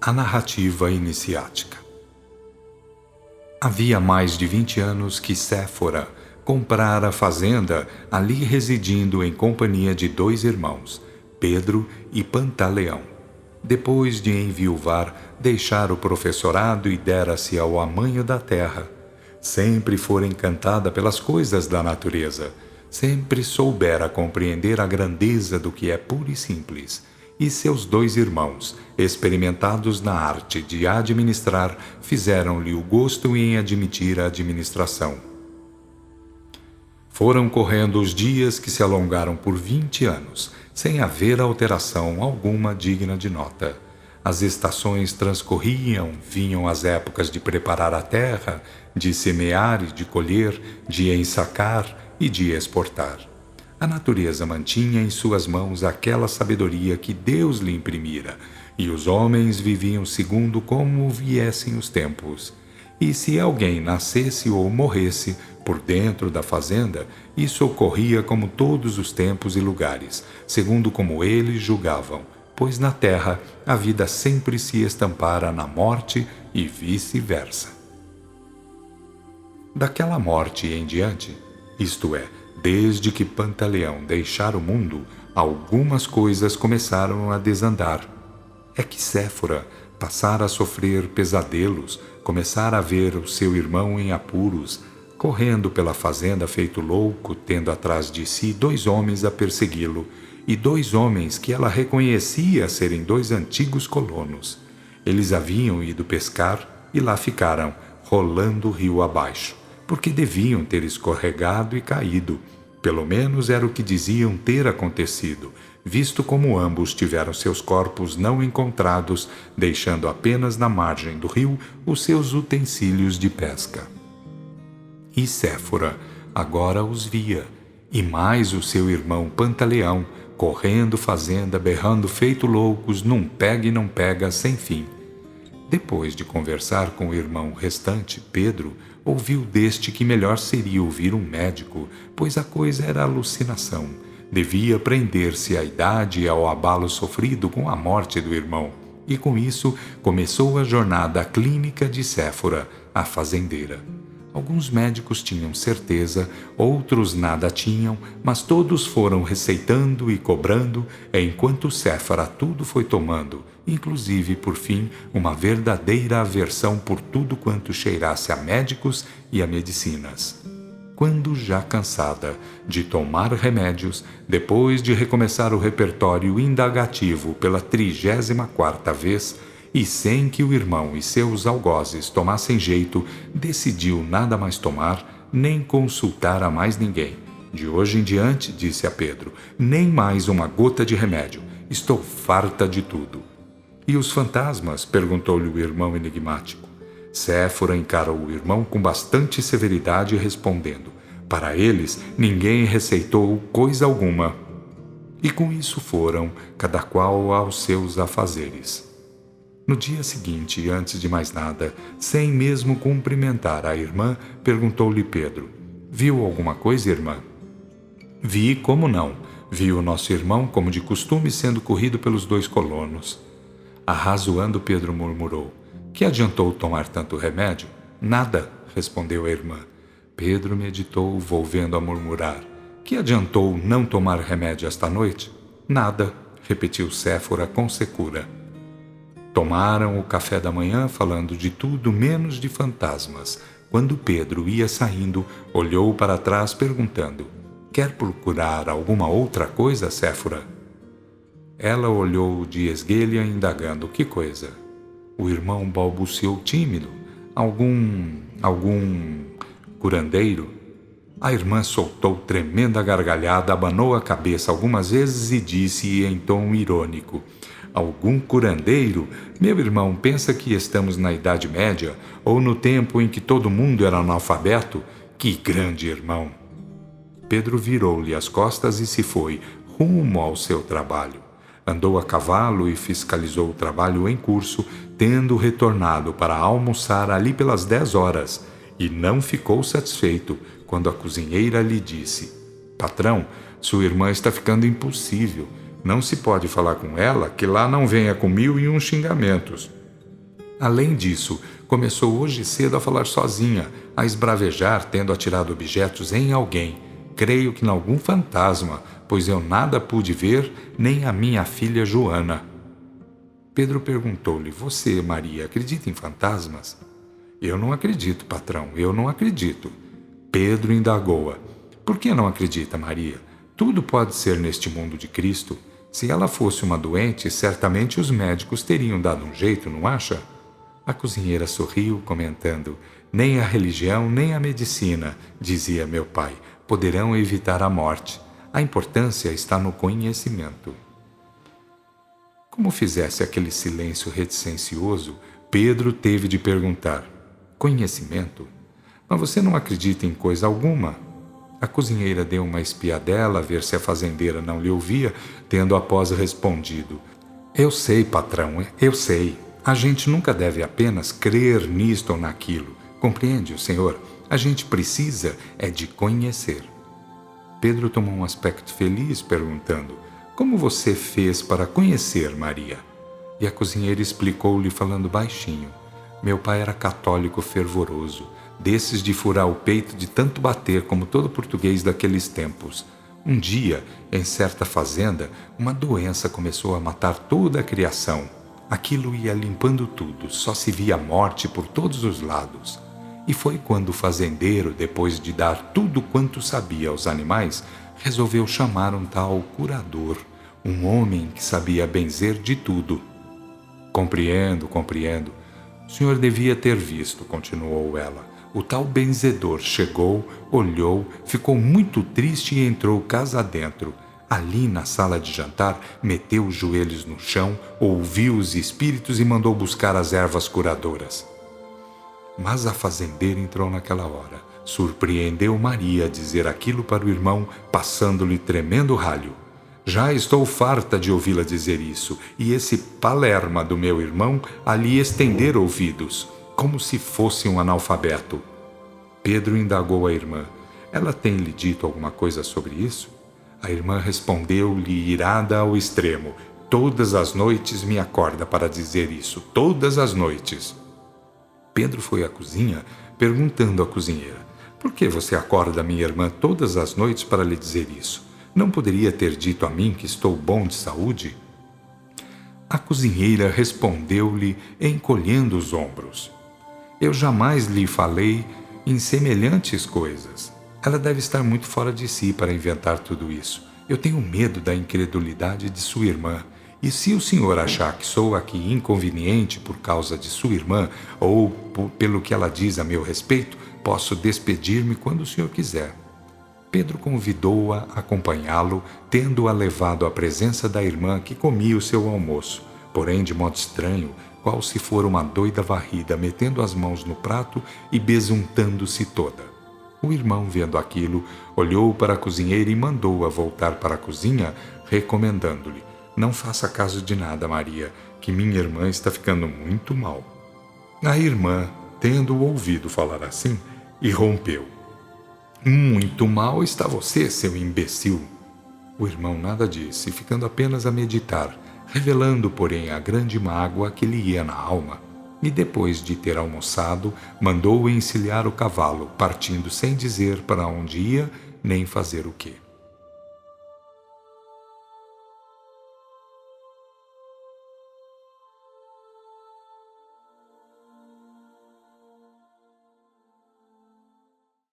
A narrativa iniciática. Havia mais de 20 anos que Séfora comprara a fazenda, ali residindo em companhia de 2 irmãos, Pedro e Pantaleão. Depois de enviuvar, deixara o professorado e dera-se ao amanho da terra. Sempre fora encantada pelas coisas da natureza, sempre soubera compreender a grandeza do que é puro e simples. E seus 2 irmãos, experimentados na arte de administrar, fizeram-lhe o gosto em admitir a administração. Foram correndo os dias que se alongaram por 20 anos, sem haver alteração alguma digna de nota. As estações transcorriam, vinham as épocas de preparar a terra, de semear e de colher, de ensacar e de exportar. A natureza mantinha em suas mãos aquela sabedoria que Deus lhe imprimira, e os homens viviam segundo como viessem os tempos. E se alguém nascesse ou morresse por dentro da fazenda, isso ocorria como todos os tempos e lugares, segundo como eles julgavam, pois na terra a vida sempre se estampara na morte e vice-versa. Daquela morte em diante, isto é, desde que Pantaleão deixara o mundo, algumas coisas começaram a desandar. É que Séfora passara a sofrer pesadelos, começara a ver o seu irmão em apuros, correndo pela fazenda feito louco, tendo atrás de si 2 homens a persegui-lo, e 2 homens que ela reconhecia serem 2 antigos colonos. Eles haviam ido pescar e lá ficaram, rolando o rio abaixo, porque deviam ter escorregado e caído. Pelo menos era o que diziam ter acontecido, visto como ambos tiveram seus corpos não encontrados, deixando apenas na margem do rio os seus utensílios de pesca. E Séfora agora os via, e mais o seu irmão Pantaleão, correndo fazenda, berrando feito loucos, num pega e não pega sem fim. Depois de conversar com o irmão restante, Pedro, ouviu deste que melhor seria ouvir um médico, pois a coisa era alucinação. Devia prender-se à idade e ao abalo sofrido com a morte do irmão. E com isso começou a jornada clínica de Séfora, a fazendeira. Alguns médicos tinham certeza, outros nada tinham, mas todos foram receitando e cobrando, enquanto Séfora tudo foi tomando, inclusive, por fim, uma verdadeira aversão por tudo quanto cheirasse a médicos e a medicinas. Quando, já cansada de tomar remédios, depois de recomeçar o repertório indagativo pela 34ª vez, e sem que o irmão e seus algozes tomassem jeito, decidiu nada mais tomar, nem consultar a mais ninguém. De hoje em diante, disse a Pedro, nem mais uma gota de remédio. Estou farta de tudo. E os fantasmas? Perguntou-lhe o irmão enigmático. Séfora encarou o irmão com bastante severidade, respondendo, para eles ninguém receitou coisa alguma. E com isso foram, cada qual aos seus afazeres. No dia seguinte, antes de mais nada, sem mesmo cumprimentar a irmã, perguntou-lhe Pedro, viu alguma coisa, irmã? Vi, como não. Vi o nosso irmão, como de costume, sendo corrido pelos 2 colonos. Arrazoando, Pedro murmurou, que adiantou tomar tanto remédio? Nada, respondeu a irmã. Pedro meditou, volvendo a murmurar, que adiantou não tomar remédio esta noite? Nada, repetiu Séfora com secura. Tomaram o café da manhã falando de tudo menos de fantasmas. Quando Pedro ia saindo, olhou para trás perguntando, quer procurar alguma outra coisa, Séfora? Ela olhou de esguelha indagando, que coisa? O irmão balbuciou tímido, algum curandeiro? A irmã soltou tremenda gargalhada, abanou a cabeça algumas vezes e disse em tom irônico, algum curandeiro? Meu irmão pensa que estamos na Idade Média ou no tempo em que todo mundo era analfabeto? Que grande irmão! Pedro virou-lhe as costas e se foi, rumo ao seu trabalho. Andou a cavalo e fiscalizou o trabalho em curso, tendo retornado para almoçar ali pelas 10 horas, e não ficou satisfeito quando a cozinheira lhe disse, patrão, sua irmã está ficando impossível. Não se pode falar com ela que lá não venha com 1001 xingamentos. Além disso, começou hoje cedo a falar sozinha, a esbravejar, tendo atirado objetos em alguém. Creio que em algum fantasma, pois eu nada pude ver, nem a minha filha Joana. Pedro perguntou-lhe: Você, Maria, acredita em fantasmas? Eu não acredito, patrão, eu não acredito. Pedro indagou-a: Por que não acredita, Maria? Tudo pode ser neste mundo de Cristo. Se ela fosse uma doente, certamente os médicos teriam dado um jeito, não acha? A cozinheira sorriu, comentando: Nem a religião, nem a medicina, dizia meu pai, poderão evitar a morte. A importância está no conhecimento. Como fizesse aquele silêncio reticencioso, Pedro teve de perguntar: Conhecimento? Mas você não acredita em coisa alguma? A cozinheira deu uma espiadela a ver se a fazendeira não lhe ouvia, tendo após respondido: Eu sei, patrão, eu sei. A gente nunca deve apenas crer nisto ou naquilo. Compreende, o senhor? A gente precisa é de conhecer. Pedro tomou um aspecto feliz, perguntando: Como você fez para conhecer Maria? E a cozinheira explicou-lhe falando baixinho: Meu pai era católico fervoroso, desses de furar o peito de tanto bater como todo português daqueles tempos. Um dia, em certa fazenda, uma doença começou a matar toda a criação. Aquilo ia limpando tudo, só se via morte por todos os lados. E foi quando o fazendeiro, depois de dar tudo quanto sabia aos animais, resolveu chamar um tal curador, um homem que sabia benzer de tudo. Compreendo, compreendo. O senhor devia ter visto, continuou ela. O tal benzedor chegou, olhou, ficou muito triste e entrou casa adentro. Ali na sala de jantar, meteu os joelhos no chão, ouviu os espíritos e mandou buscar as ervas curadoras. Mas a fazendeira entrou naquela hora. Surpreendeu Maria a dizer aquilo para o irmão, passando-lhe tremendo ralho. Já estou farta de ouvi-la dizer isso, e esse palerma do meu irmão a lhe estender ouvidos, como se fosse um analfabeto. Pedro indagou a irmã: Ela tem lhe dito alguma coisa sobre isso? A irmã respondeu-lhe irada ao extremo: Todas as noites me acorda para dizer isso, todas as noites. Pedro foi à cozinha, perguntando à cozinheira: Por que você acorda minha irmã todas as noites para lhe dizer isso? Não poderia ter dito a mim que estou bom de saúde? A cozinheira respondeu-lhe, encolhendo os ombros: Eu jamais lhe falei em semelhantes coisas. Ela deve estar muito fora de si para inventar tudo isso. Eu tenho medo da incredulidade de sua irmã. E se o senhor achar que sou aqui inconveniente por causa de sua irmã ou pelo que ela diz a meu respeito, posso despedir-me quando o senhor quiser. Pedro convidou-a a acompanhá-lo, tendo-a levado à presença da irmã que comia o seu almoço, porém de modo estranho, qual se for uma doida varrida, metendo as mãos no prato e besuntando-se toda. O irmão, vendo aquilo, olhou para a cozinheira e mandou-a voltar para a cozinha, recomendando-lhe: Não faça caso de nada, Maria, que minha irmã está ficando muito mal. A irmã, tendo ouvido falar assim, irrompeu: Muito mal está você, seu imbecil. O irmão nada disse, ficando apenas a meditar, revelando, porém, a grande mágoa que lhe ia na alma. E depois de ter almoçado, mandou encilhar o cavalo, partindo sem dizer para onde ia nem fazer o quê.